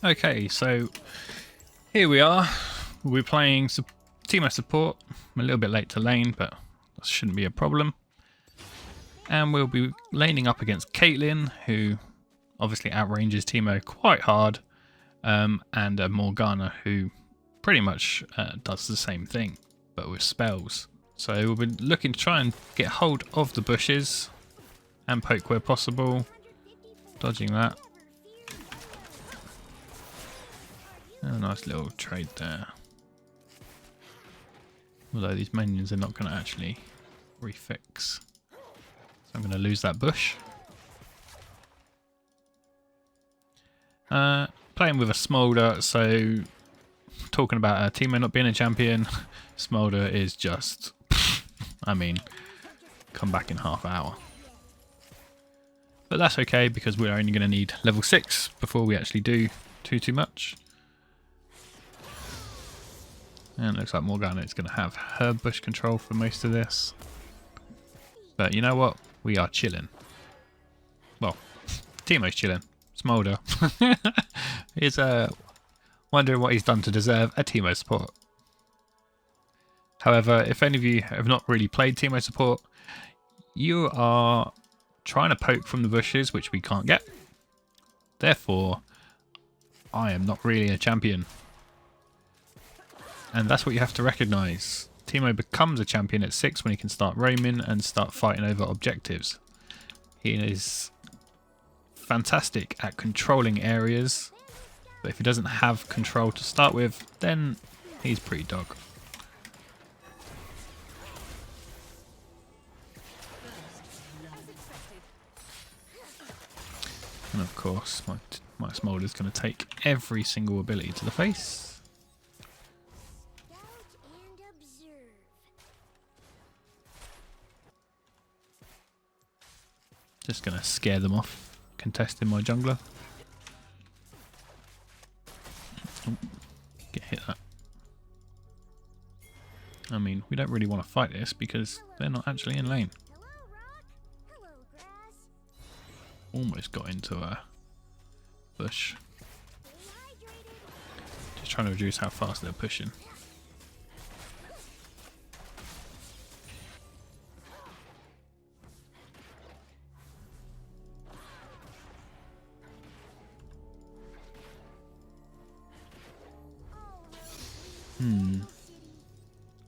Okay, so here we are. We're playing Teemo Support. I'm a little bit late to lane, but that shouldn't be a problem. And we'll be laning up against Caitlyn, who obviously outranges Teemo quite hard, and Morgana, who pretty much does the same thing, but with spells. So we'll be looking to try and get hold of the bushes and poke where possible, dodging that. A nice little trade there. Although these minions are not going to actually refix. So I'm going to lose that bush. Playing with a Smolder, so talking about Teemo not being a champion, Smolder is just, I mean, come back in half hour. But that's okay because we're only going to need level 6 before we actually do too much. And it looks like Morgana is going to have her bush control for most of this. But you know what? We are chilling. Well, Teemo's chilling. Smolder is wondering what he's done to deserve a Teemo support. However, if any of you have not really played Teemo support, you are trying to poke from the bushes, which we can't get. Therefore, I am not really a champion. And that's what you have to recognise. Teemo becomes a champion at 6 when he can start roaming and start fighting over objectives. He is fantastic at controlling areas, but if he doesn't have control to start with, then he's pretty dog. And of course, my Smolder is going to take every single ability to the face. Just going to scare them off, contesting my jungler. Oh, get hit that. I mean, we don't really want to fight this because they're not actually in lane. Almost got into a bush. Just trying to reduce how fast they're pushing.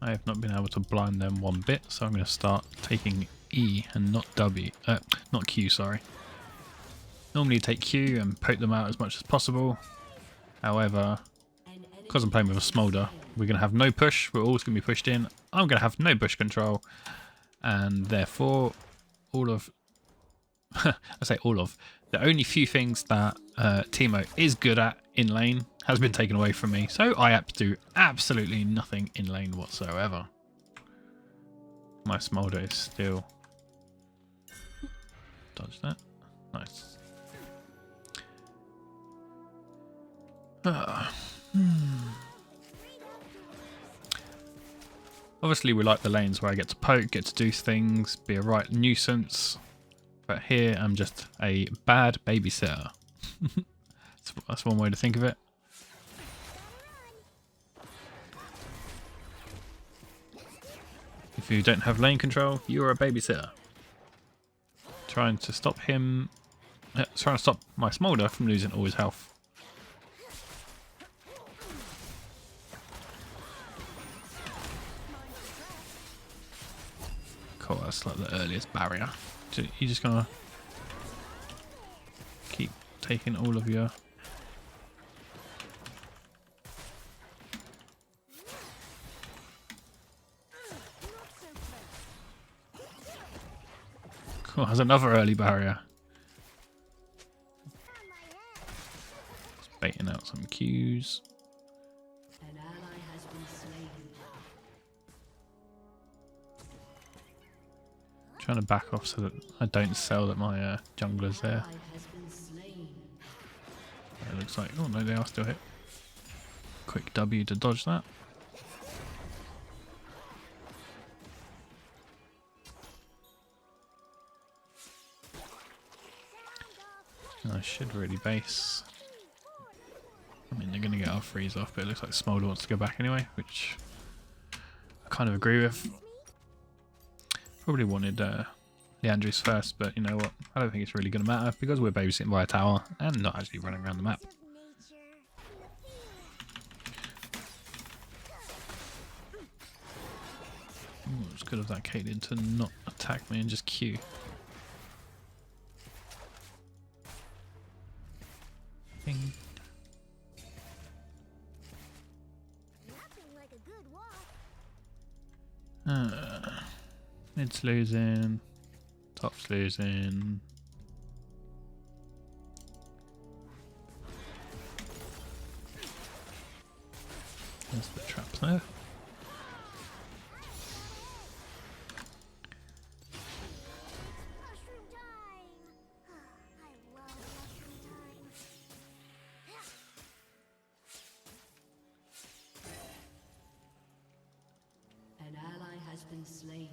I have not been able to blind them one bit, so I'm going to start taking E and not W. Not Q, sorry. Normally you take Q and poke them out as much as possible. However, because I'm playing with a Smolder, we're going to have no push. We're always going to be pushed in. I'm going to have no bush control, and therefore, all of I say all of the only few things that Teemo is good at in lane has been taken away from me, so I have to do absolutely nothing in lane whatsoever. My Smolder is still... Dodge that. Nice. Obviously we like the lanes where I get to poke, get to do things, be a right nuisance, but here I'm just a bad babysitter. That's one way to think of it. If you don't have lane control, you're a babysitter. Trying to stop him... trying to stop my Smolder from losing all his health. Cool, that's like the earliest barrier. You're just gonna keep taking all of your... Cool, there's another early barrier. Just baiting out some Qs. An ally has been slain. Trying to back off so that I don't sell that my jungler's there. It looks like, oh no, they are still hit. Quick W to dodge that. I should really base. I mean, they're going to get our freeze off, but it looks like Smolder wants to go back anyway, which I kind of agree with. Probably wanted Leandris first, but you know what? I don't think it's really going to matter because we're babysitting by a tower and not actually running around the map. Ooh, it's good of that Caitlyn to not attack me and just Q. Bing. Mid's losing, top's losing. There's the trap there. An ally has been slain.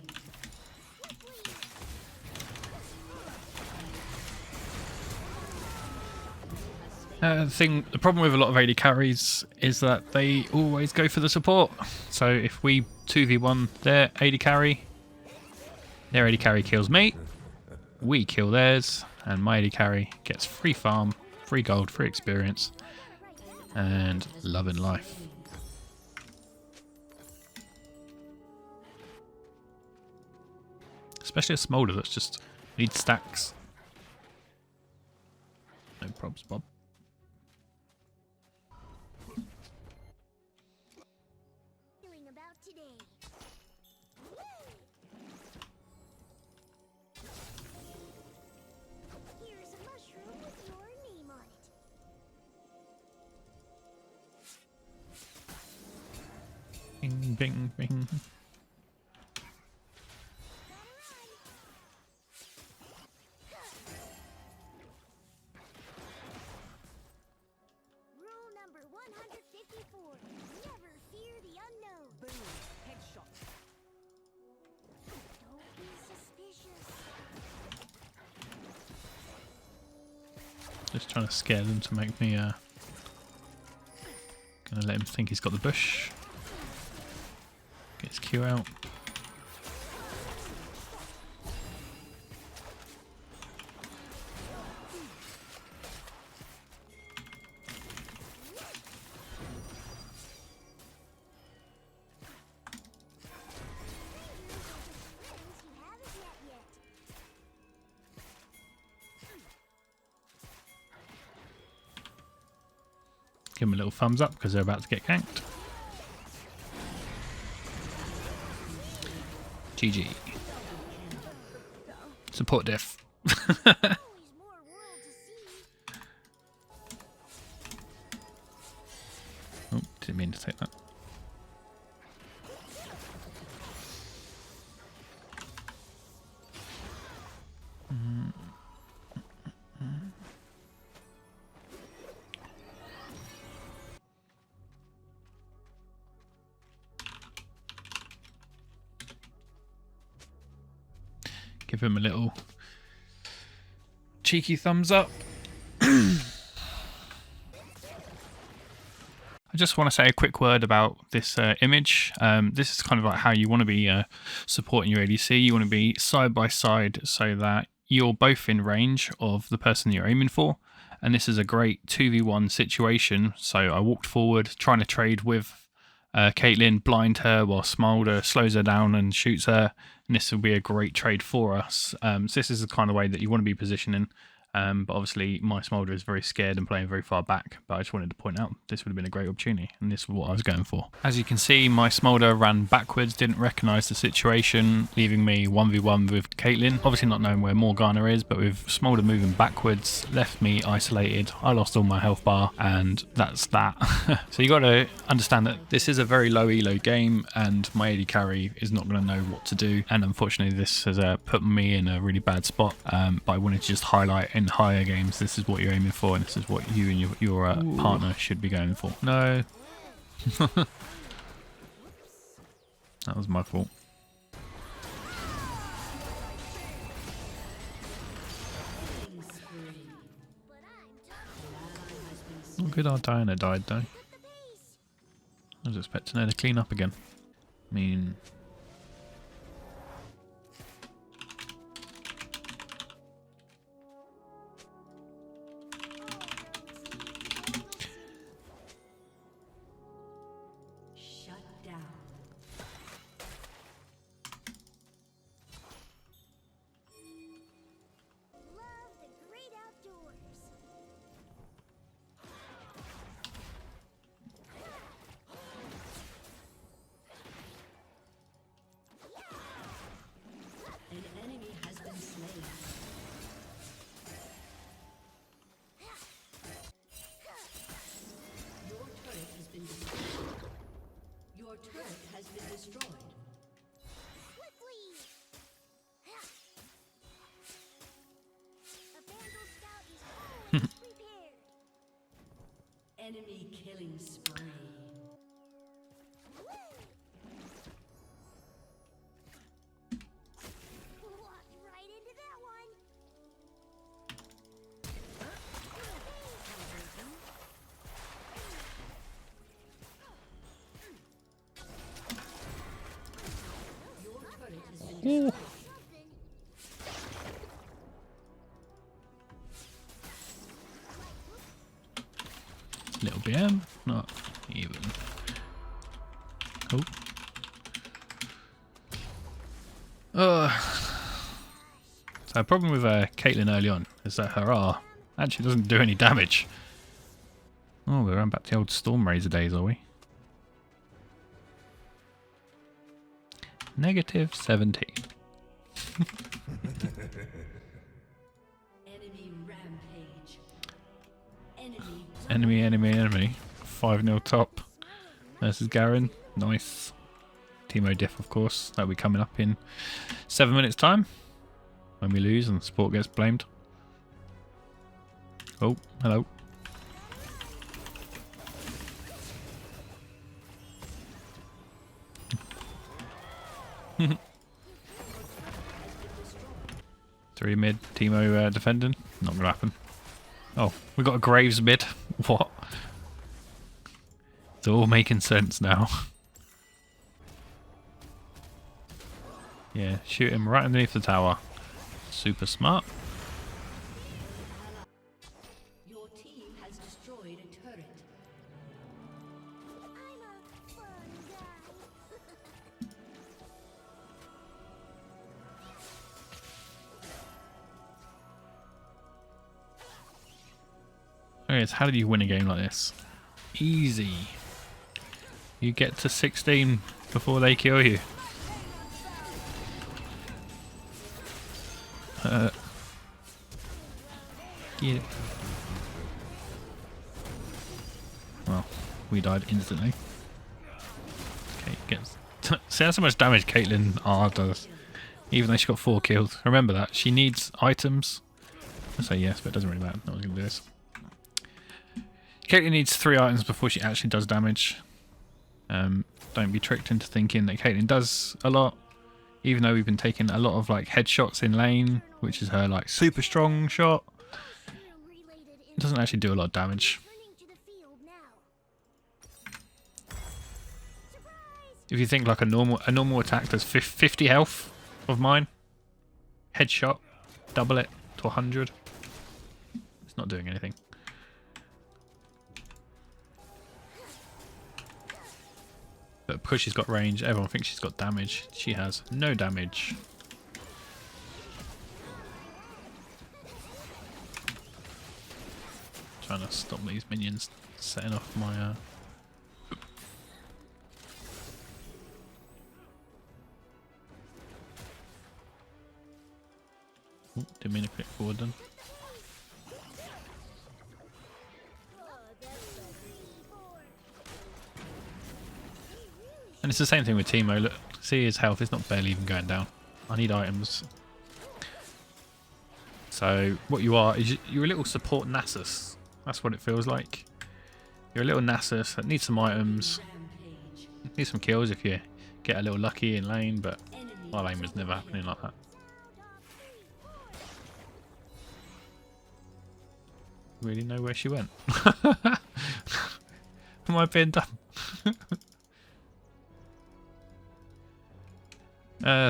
The problem with a lot of AD carries is that they always go for the support. So if we 2v1 their AD carry, their AD carry kills me, we kill theirs, and my AD carry gets free farm, free gold, free experience, and love in life. Especially a Smolder that's just needs stacks. No probs, Bob. Bing, bing, bing. Rule number 154. Never fear the unknown. Boom. Headshot. Don't be suspicious. Just trying to scare them to make me gonna let him think he's got the bush. Get his Q out. Give him a little thumbs up because they're about to get ganked. GG. Support diff. Oh, didn't mean to take that. Give him a little cheeky thumbs up. I just want to say a quick word about this image. This is kind of like how you want to be supporting your ADC. You want to be side by side so that you're both in range of the person you're aiming for. And this is a great 2v1 situation. So I walked forward trying to trade with Caitlyn, blind her while Smolder slows her down and shoots her, and this will be a great trade for us. So this is the kind of way that you want to be positioning, but obviously my Smolder is very scared and playing very far back, but I just wanted to point out this would have been a great opportunity, and this is what I was going for. As you can see, my Smolder ran backwards, didn't recognise the situation, leaving me 1v1 with Caitlyn, obviously not knowing where Morgana is, but with Smolder moving backwards, left me isolated. I lost all my health bar, and that's that. So you got to understand that this is a very low elo game, and my AD carry is not going to know what to do, and unfortunately this has put me in a really bad spot, but I wanted to just highlight in higher games this is what you're aiming for, and this is what you and your partner should be going for. No. That was my fault. Not good our Diana died though. At the base. I was expecting her to clean up again. I mean... Shut down. Love the great outdoors. An enemy has been slain. Your turret has been destroyed. Your turret has been destroyed. Quickly. A Vandal Scout is always prepared. Enemy killing spree. Walked right into that one. Your turret has been destroyed. Something. Little BM, not even. Oh. So the problem with Caitlyn early on is that her R actually doesn't do any damage. Oh, we're going back to the old Storm Razor days, are we? Negative 17. Enemy rampage. Enemy Enemy. 5-0 top versus Garen. Nice. Teemo diff, of course. That'll be coming up in 7 minutes' time when we lose and the support gets blamed. Oh, hello. Three mid, Teemo defending. Not gonna happen. Oh, we got a Graves mid. What? It's all making sense now. Yeah, shoot him right underneath the tower. Super smart. Your team has destroyed a turret. I'm a fun guy. Okay, so how did you win a game like this? Easy. You get to 16 before they kill you. Get it. Well, we died instantly. Okay, gets. See that's how much damage Caitlyn R does. Even though she got 4 kills. Remember that. She needs items. I say yes, but it doesn't really matter. No one's going to do this. Caitlyn needs 3 items before she actually does damage. Don't be tricked into thinking that Caitlyn does a lot. Even though we've been taking a lot of like headshots in lane, which is her like super strong shot. It doesn't actually do a lot of damage. Turning to the field now. Surprise! If you think like a normal attack does 50 health of mine, headshot, double it to 100. It's not doing anything. But because she's got range, everyone thinks she's got damage. She has no damage. Trying to stop these minions setting off my Ooh, didn't mean to click forward then. And it's the same thing with Teemo. Look, see his health is not barely even going down. I need items. So what you are is you're a little support Nasus. That's what it feels like. You're a little Nasus that needs some items. rampage. Need some kills if you get a little lucky in lane, but my lane was never happening like that. really know where she went. Am I being dumb?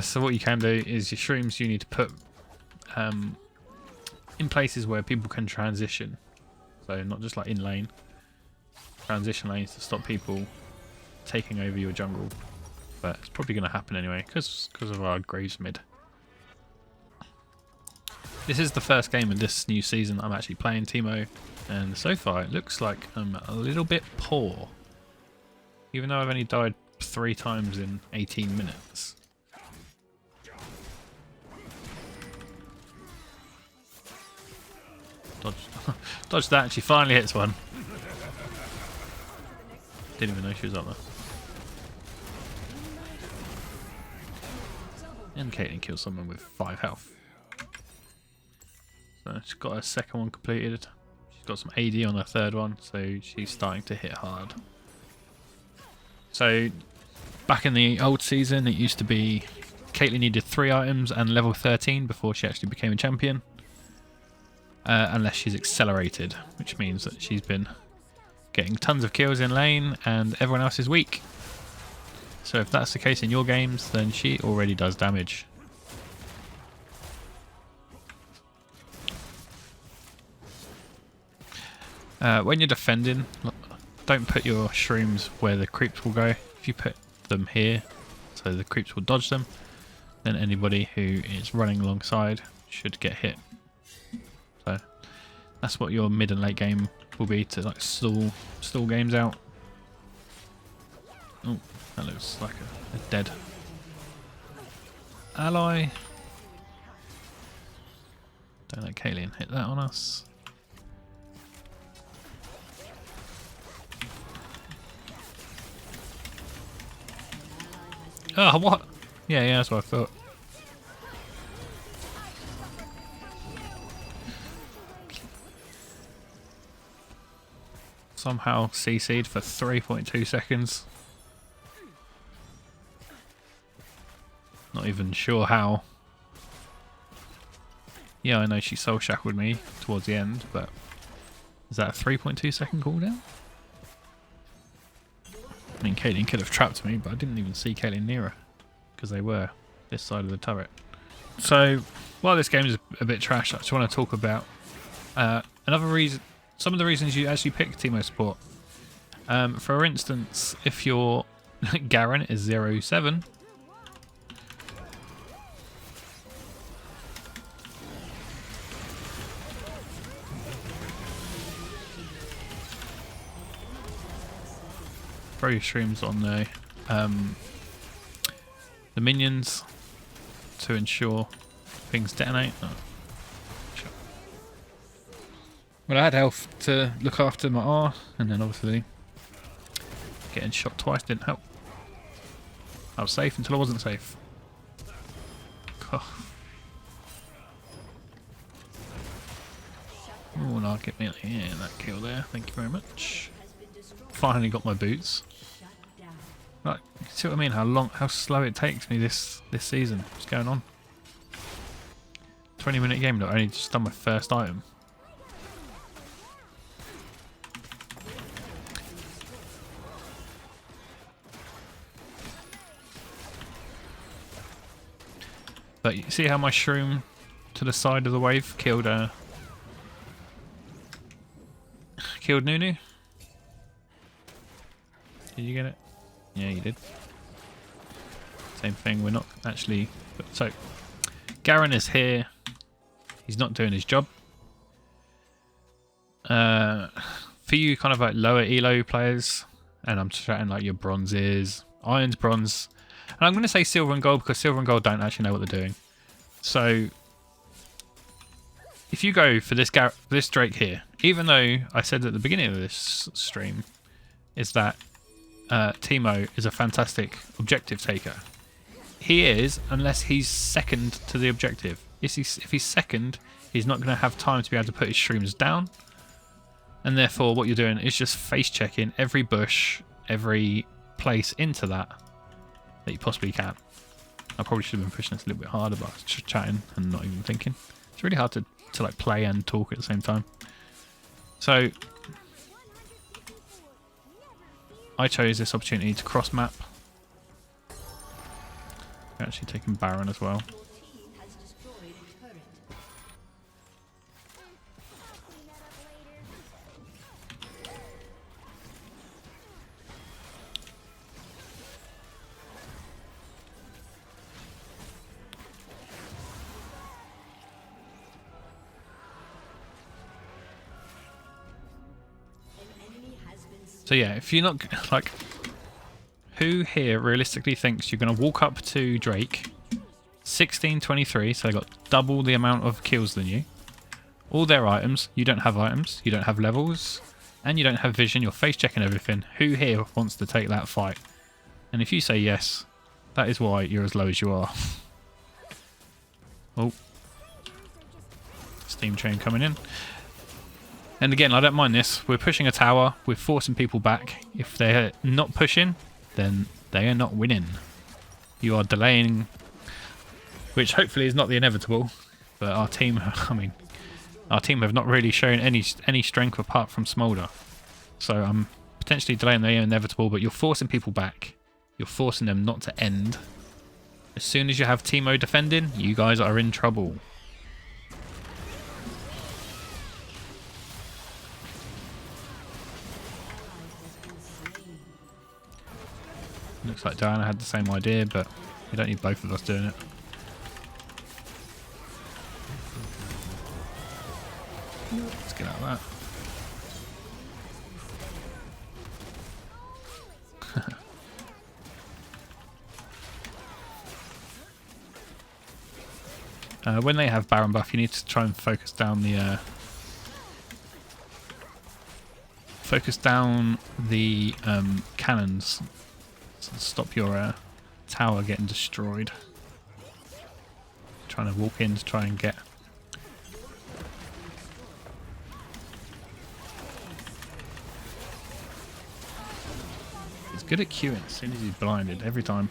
So what you can do is your shrooms you need to put in places where people can transition. So not just like in lane. Transition lanes to stop people taking over your jungle. But it's probably going to happen anyway because of our Graves mid. This is the first game of this new season I'm actually playing Teemo, and so far it looks like I'm a little bit poor. Even though I've only died 3 times in 18 minutes. Dodge that, she finally hits one. Didn't even know she was up there. And Caitlyn kills someone with 5 health. So she's got her second one completed. She's got some AD on her third one, so she's starting to hit hard. So back in the old season, it used to be Caitlyn needed 3 items and level 13 before she actually became a champion. Unless she's accelerated, which means that she's been getting tons of kills in lane and everyone else is weak. So if that's the case in your games, then she already does damage. When you're defending, don't put your shrooms where the creeps will go. If you put them here, so the creeps will dodge them, then anybody who is running alongside should get hit. So that's what your mid and late game will be, to like stall games out. Oh, that looks like a dead ally. Don't let Caitlyn hit that on us. Oh, what? Yeah, that's what I thought. Somehow CC'd for 3.2 seconds. Not even sure how. Yeah, I know she soul shackled me towards the end, but is that a 3.2 second cooldown? I mean, Caitlyn could have trapped me, but I didn't even see Caitlyn near her because they were this side of the turret. So, while this game is a bit trash, I just want to talk about another reason. Some of the reasons you actually pick Teemo Support. For instance, if your Garen is 0-7, throw your streams on the minions to ensure things detonate. Oh. Sure. Well, I had health to look after my R, and then obviously getting shot twice didn't help. I was safe until I wasn't safe. Oh, no, get me that kill there. Thank you very much. Finally got my boots. Like, you see what I mean? How slow it takes me this season. What's going on? 20-minute game, but I only just done my first item. But you see how my shroom to the side of the wave killed Nunu? Did you get it? Yeah, you did. Same thing, we're not actually... So, Garen is here. He's not doing his job. For you kind of like lower elo players, and I'm chatting like your bronzes, irons, bronze, and I'm going to say silver and gold because silver and gold don't actually know what they're doing. So, if you go for this Drake here, even though I said at the beginning of this stream, is that Teemo is a fantastic objective taker. He is, unless he's second to the objective. If he's second, he's not going to have time to be able to put his shrooms down. And therefore, what you're doing is just face checking every bush, every place into that you possibly can. I probably should have been pushing this a little bit harder, but I was just chatting and not even thinking. It's really hard to like play and talk at the same time. So I chose this opportunity to cross map. We're actually taking Baron as well. Your team has destroyed a turret. I'll clean that up later. An enemy has been So yeah, if you're not like, who here realistically thinks you're going to walk up to Drake, 16-23, so they got double the amount of kills than you, all their items, you don't have items, you don't have levels, and you don't have vision, you're face checking everything. Who here wants to take that fight? And if you say yes, that is why you're as low as you are. Oh, steam train coming in. And again, I don't mind this. We're pushing a tower. We're forcing people back. If they're not pushing, then they are not winning. You are delaying, which hopefully is not the inevitable. But our team, I mean, our team have not really shown any strength apart from Smolder. So I'm potentially delaying the inevitable, but you're forcing people back. You're forcing them not to end. As soon as you have Teemo defending, you guys are in trouble. Looks like Diana had the same idea, but we don't need both of us doing it. Let's get out of that. When they have Baron buff, you need to try and focus down the cannons to stop your tower getting destroyed. Trying to walk in to try and get. He's good at queuing as soon as he's blinded every time.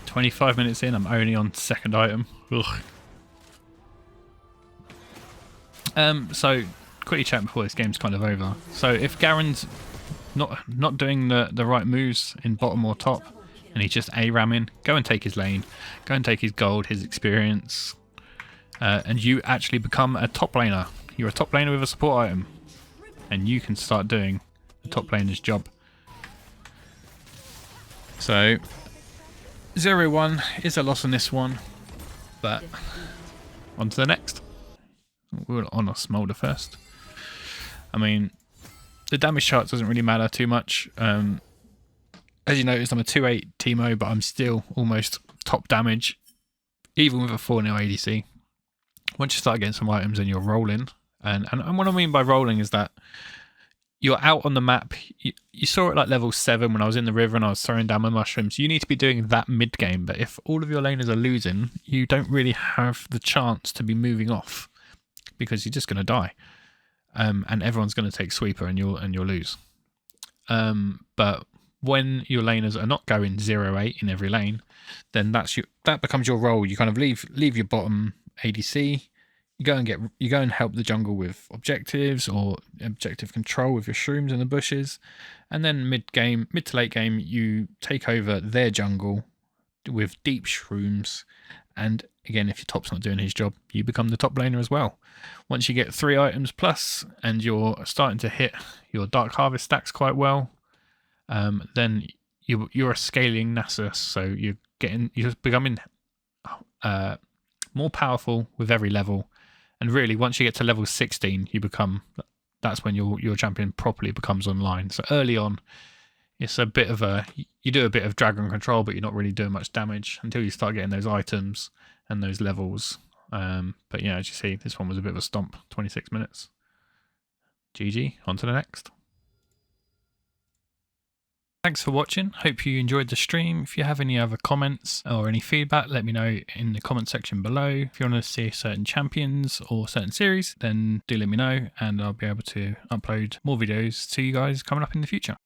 25 minutes in, I'm only on second item. Ugh. So quickly chat before this game's kind of over. So if Garen's not doing the right moves in bottom or top, and he's just A-ramming, go and take his lane, go and take his gold, his experience, and you actually become a top laner. You're a top laner with a support item, and you can start doing the top laner's job. So 0-1 is a loss on this one, but on to the next. We're on a Smolder first. I mean, the damage chart doesn't really matter too much. As you noticed, I'm a 2-8 Teemo, but I'm still almost top damage, even with a 4-0 ADC. Once you start getting some items and you're rolling, and what I mean by rolling is that you're out on the map. You saw it like level 7 when I was in the river and I was throwing down my mushrooms. You need to be doing that mid game, but if all of your laners are losing, you don't really have the chance to be moving off because you're just going to die, and everyone's going to take sweeper and you'll lose. But when your laners are not going 0-8 in every lane, then that becomes your role. You kind of leave your bottom ADC. You go and help the jungle with objectives or objective control with your shrooms in the bushes, and then mid to late game, you take over their jungle with deep shrooms. And again, if your top's not doing his job, you become the top laner as well. Once you get 3 items plus, and you're starting to hit your Dark Harvest stacks quite well, then you're a scaling Nasus, so you're becoming more powerful with every level. And really, once you get to level 16, that's when your champion properly becomes online. So early on, it's a bit of you do a bit of dragon control, but you're not really doing much damage until you start getting those items and those levels. But yeah, as you see, this one was a bit of a stomp, 26 minutes. GG, on to the next. Thanks for watching. Hope you enjoyed the stream. If you have any other comments or any feedback, let me know in the comment section below. If you want to see certain champions or certain series, then do let me know, and I'll be able to upload more videos to you guys coming up in the future.